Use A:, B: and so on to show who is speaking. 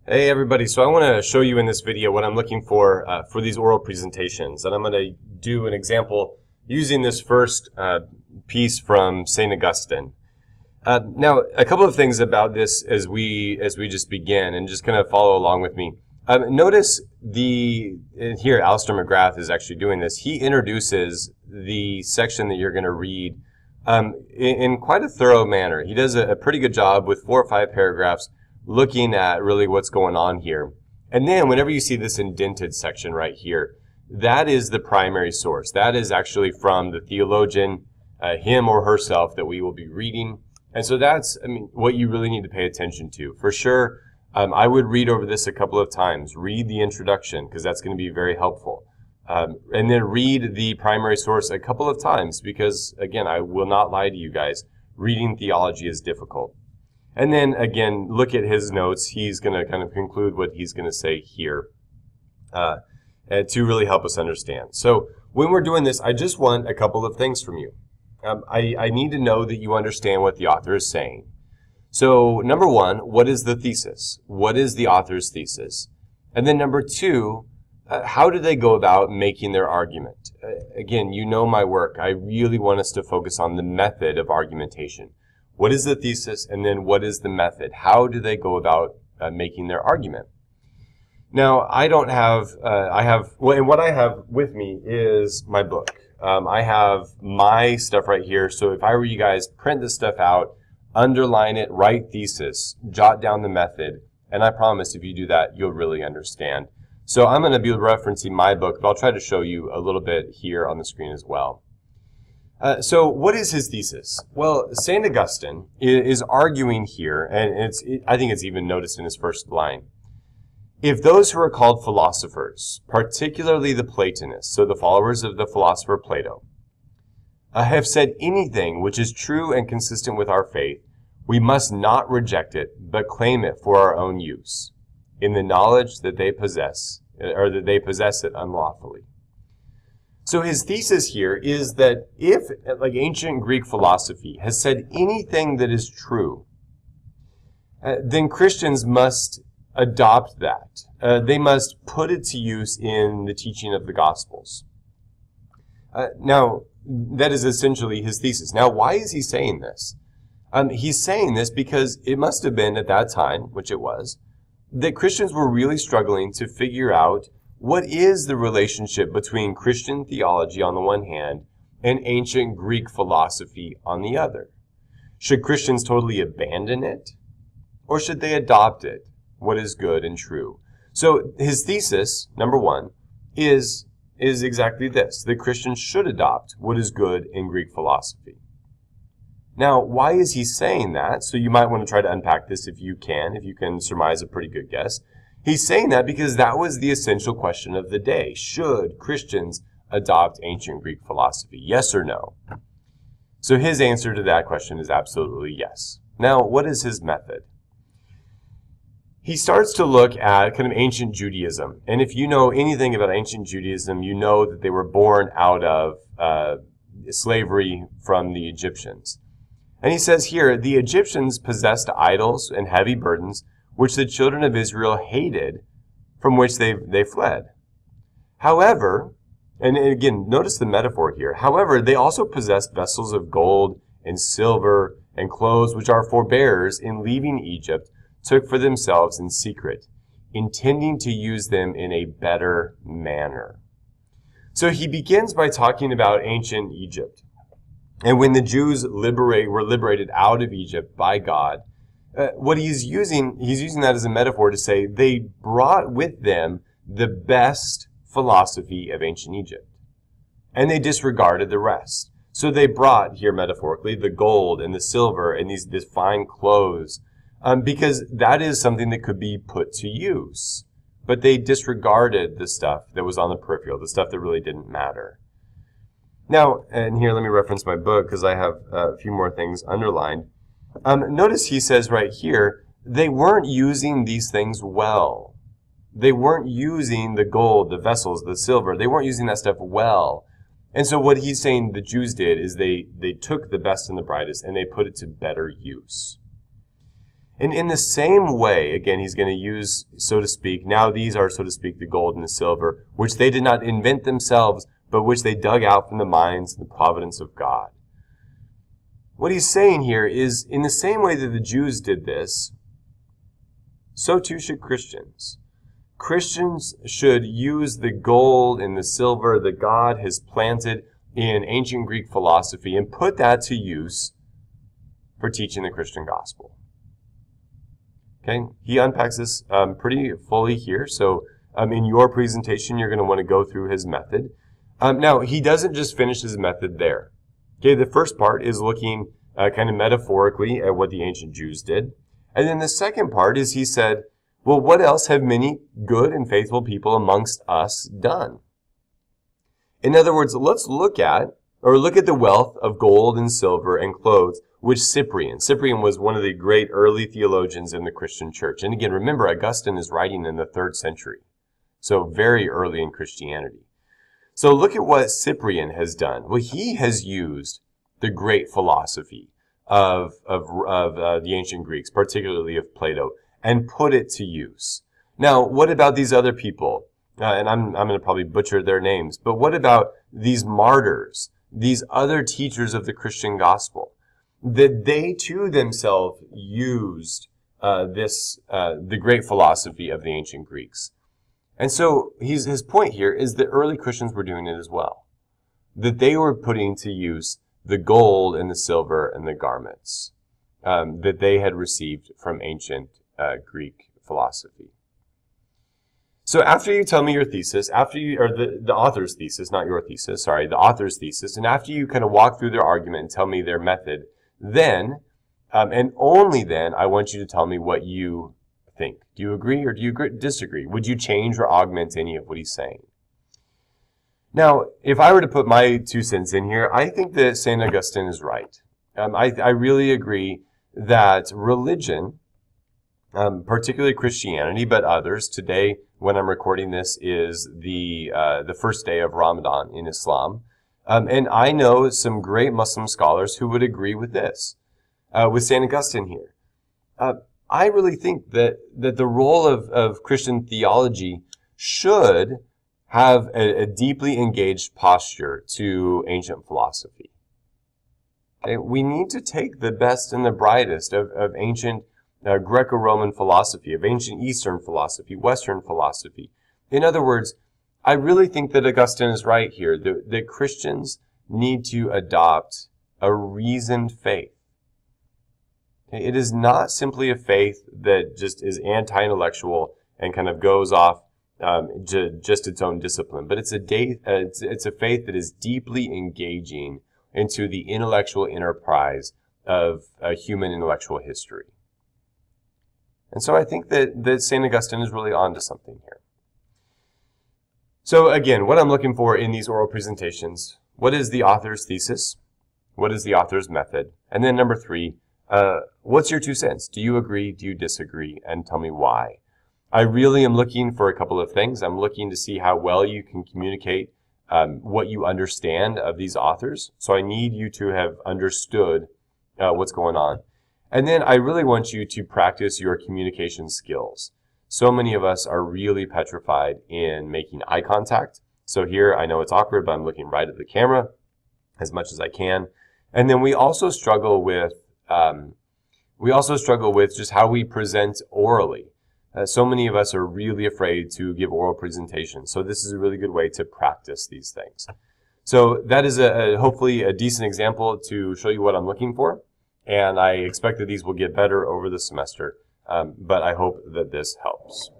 A: Hey everybody, so I want to show you in this video what I'm looking for these oral presentations. And I'm going to do an example using this first piece from St. Augustine. Now, a couple of things about this as we just begin and just kind of follow along with me. Notice here Alistair McGrath is actually doing this. He introduces the section that you're going to read in quite a thorough manner. He does a pretty good job with 4 or 5 paragraphs looking at really what's going on here. And then whenever you see this indented section right here, that is the primary source. That is actually from the theologian, him or herself, that we will be reading. And so that's, what you really need to pay attention to. For sure, I would read over this a couple of times. Read the introduction, because that's going to be very helpful. And then read the primary source a couple of times, because, again, I will not lie to you guys. Reading theology is difficult. And then, again, look at his notes. He's going to kind of conclude what he's going to say here to really help us understand. So when we're doing this, I just want a couple of things from you. I need to know that you understand what the author is saying. So number one, what is the thesis? What is the author's thesis? And then number two, how do they go about making their argument? Again, you know my work. I really want us to focus on the method of argumentation. What is the thesis, and then what is the method? How do they go about making their argument? Now, I don't have, and what I have with me is my book. I have my stuff right here, so if I were you guys, print this stuff out, underline it, write thesis, jot down the method, and I promise if you do that, you'll really understand. So I'm going to be referencing my book, but I'll try to show you a little bit here on the screen as well. So what is his thesis? Well, St. Augustine is arguing here, and I think it's even noticed in his first line. If those who are called philosophers, particularly the Platonists, so the followers of the philosopher Plato, have said anything which is true and consistent with our faith, we must not reject it, but claim it for our own use, in the knowledge that they possess, or that they possess it unlawfully. So his thesis here is that if, like ancient Greek philosophy, has said anything that is true, then Christians must adopt that. They must put it to use in the teaching of the Gospels. Now, that is essentially his thesis. Now, why is he saying this? He's saying this because it must have been at that time, which it was, that Christians were really struggling to figure out what is the relationship between Christian theology on the one hand and ancient Greek philosophy on the other? Should Christians totally abandon it? Or should they adopt it, what is good and true? So his thesis, number one, is exactly this, that Christians should adopt what is good in Greek philosophy. Now, why is he saying that? So you might want to try to unpack this if you can surmise a pretty good guess. He's saying that because that was the essential question of the day. Should Christians adopt ancient Greek philosophy? Yes or no? So his answer to that question is absolutely yes. Now, what is his method? He starts to look at kind of ancient Judaism. And if you know anything about ancient Judaism, you know that they were born out of slavery from the Egyptians. And he says here, the Egyptians possessed idols and heavy burdens, which the children of Israel hated, from which they fled. However, and again, notice the metaphor here. However, they also possessed vessels of gold and silver and clothes, which our forebears, in leaving Egypt, took for themselves in secret, intending to use them in a better manner. So he begins by talking about ancient Egypt. And when the Jews were liberated out of Egypt by God, what he's using that as a metaphor to say they brought with them the best philosophy of ancient Egypt. And they disregarded the rest. So they brought, here metaphorically, the gold and the silver and these fine clothes, because that is something that could be put to use. But they disregarded the stuff that was on the peripheral, the stuff that really didn't matter. Now, and here let me reference my book because I have a few more things underlined. Notice he says right here, they weren't using these things well. They weren't using the gold, the vessels, the silver. They weren't using that stuff well. And so what he's saying the Jews did is they took the best and the brightest and they put it to better use. And in the same way, again, he's going to use, so to speak, now these are, so to speak, the gold and the silver, which they did not invent themselves, but which they dug out from the minds and the providence of God. What he's saying here is, in the same way that the Jews did this, so too should Christians. Christians should use the gold and the silver that God has planted in ancient Greek philosophy and put that to use for teaching the Christian gospel. Okay, he unpacks this pretty fully here. So in your presentation, you're going to want to go through his method. Now, he doesn't just finish his method there. Okay, the first part is looking kind of metaphorically at what the ancient Jews did. And then the second part is he said, well, what else have many good and faithful people amongst us done? In other words, let's look at the wealth of gold and silver and clothes, which Cyprian was one of the great early theologians in the Christian church. And again, remember, Augustine is writing in the 3rd century, so very early in Christianity. So look at what Cyprian has done. Well, he has used the great philosophy of the ancient Greeks, particularly of Plato, and put it to use. Now, what about these other people? And I'm going to probably butcher their names, but what about these martyrs, these other teachers of the Christian gospel, that they too themselves used the great philosophy of the ancient Greeks? And so his point here is that early Christians were doing it as well, that they were putting to use the gold and the silver and the garments that they had received from ancient Greek philosophy. So after you tell me your thesis, or the author's thesis, not your thesis, sorry, the author's thesis, and after you kind of walk through their argument and tell me their method, then, and only then, I want you to tell me what you think. Do you agree or do you disagree? Would you change or augment any of what he's saying? Now, if I were to put my 2 cents in here, I think that St. Augustine is right. I really agree that religion, particularly Christianity, but others, today, when I'm recording this, is the first day of Ramadan in Islam. And I know some great Muslim scholars who would agree with this, with St. Augustine here. I really think that the role of Christian theology should have a deeply engaged posture to ancient philosophy. Okay? We need to take the best and the brightest of ancient Greco-Roman philosophy, of ancient Eastern philosophy, Western philosophy. In other words, I really think that Augustine is right here, that Christians need to adopt a reasoned faith. Okay? It is not simply a faith that just is anti-intellectual and kind of goes off just its own discipline, but it's a faith that is deeply engaging into the intellectual enterprise of human intellectual history. And so I think that St. Augustine is really onto something here. So again, what I'm looking for in these oral presentations, what is the author's thesis? What is the author's method? And then number 3, what's your 2 cents? Do you agree? Do you disagree? And tell me why. I really am looking for a couple of things. I'm looking to see how well you can communicate what you understand of these authors. So I need you to have understood what's going on. And then I really want you to practice your communication skills. So many of us are really petrified in making eye contact. So here, I know it's awkward, but I'm looking right at the camera as much as I can. And then we also struggle with just how we present orally. So many of us are really afraid to give oral presentations. So this is a really good way to practice these things. So that is hopefully a decent example to show you what I'm looking for. And I expect that these will get better over the semester, but I hope that this helps.